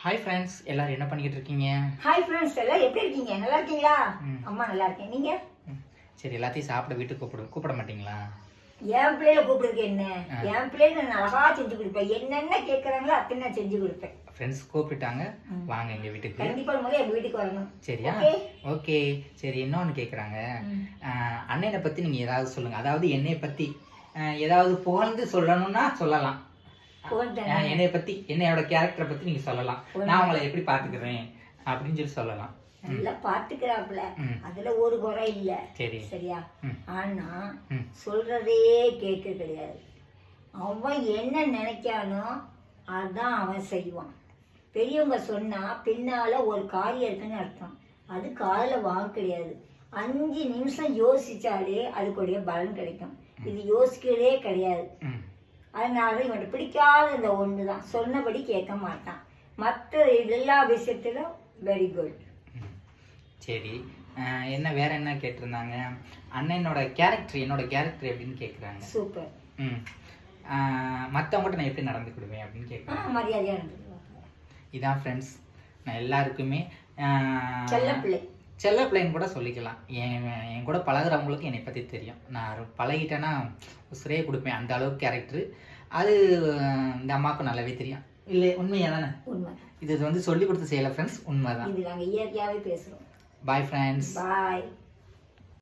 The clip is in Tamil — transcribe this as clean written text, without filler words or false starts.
ஹாய் ஃப்ரெண்ட்ஸ், எல்லாரும் என்ன பண்ணிக்கிட்டு இருக்கீங்க? ஹாய் ஃப்ரெண்ட்ஸ், எல்லாம் எப்படி இருக்கீங்க? நல்லா இருக்கீங்களா? அம்மா நல்லா இருக்கேன். நீங்க? சரி, எல்லாத்தையும் சாப்பிட வீட்டுக்கு கூப்பிட மாட்டீங்களா? என் பிள்ளைல கூப்பிடுறதுக்கு என்ன? என் பிள்ளைங்க நான் அழகா செஞ்சு கொடுப்பேன். என்னென்ன கேட்கறாங்களோ அத்தனை நான் செஞ்சு கொடுப்பேன். ஃப்ரெண்ட்ஸ் கூப்பிட்டாங்க, வாங்க எங்க வீட்டுக்கு. கண்டிப்பா முதல்ல எங்க வீட்டுக்கு வரணும். சரியா? ஓகே. சரி, இன்னொன்னு கேக்குறாங்க. அண்ணனை பத்தி நீங்க ஏதாவது சொல்லுங்க. அதாவது என்னை பத்தி ஏதாவது புகழ்ந்து சொல்லணும்னா சொல்லலாம். என்னைய பத்தி, என்னையோட கேரக்டரை பத்தி நீங்க சொல்லலாம். நான் உங்களை எப்படி பாத்துக்கிறேன் அப்படின்னு சொல்லி சொல்லலாம். நல்லா பாத்துக்கிறாப்புல, அதுல ஒரு குறை இல்ல. சரி, சரியா? ஆனா சொல்றதே கேட்க கிடையாது. அவன் என்ன நினைக்கானோ அதான் அவன் செய்வான். பெரியவங்க சொன்னா பின்னால ஒரு காரியம் இருக்குன்னு அர்த்தம். அது காதுல வாங்க கிடையாது. 5 நிமிஷம் யோசிச்சாலே அதுக்குடைய பலன் கிடைக்கும். இது யோசிக்கிறதே கிடையாது. அதனால இவன்கிட்ட பிடிக்காத இந்த ஒன்று தான், சொன்னபடி கேட்க மாட்டான். மற்ற எல்லா விஷயத்திலும் வெரி குட். சரி, என்ன வேற என்ன கேட்டிருந்தாங்க? அண்ணனோட கேரக்டர், என்னோட கேரக்டர் எப்படின்னு கேட்குறாங்க. சூப்பர். மற்றவங்ககிட்ட நான் எப்படி நடந்துக்கிடுவேன் அப்படின்னு கேட்குறாங்க. மரியாதையாக நடந்துக்குவாங்க. இதான் ஃப்ரெண்ட்ஸ், நான் எல்லாருக்குமே செல்ல பிள்ளைன்னு கூட சொல்லிக்கலாம். என் கூட பழகுறவங்களுக்கு என்னை பற்றி தெரியும். நான் பழகிட்டேன்னா உசுரே கொடுப்பேன், அந்த அளவுக்கு கேரக்டரு. அது இந்த அம்மாவுக்கு நல்லாவே தெரியும். இல்லை, உண்மையா தானே? உண்மை. இது வந்து சொல்லி கொடுத்து செய்யலை ஃப்ரெண்ட்ஸ், உண்மை தான். இது நாங்கள் இயற்கையாகவே பேசுகிறோம். Bye friends. பாய்.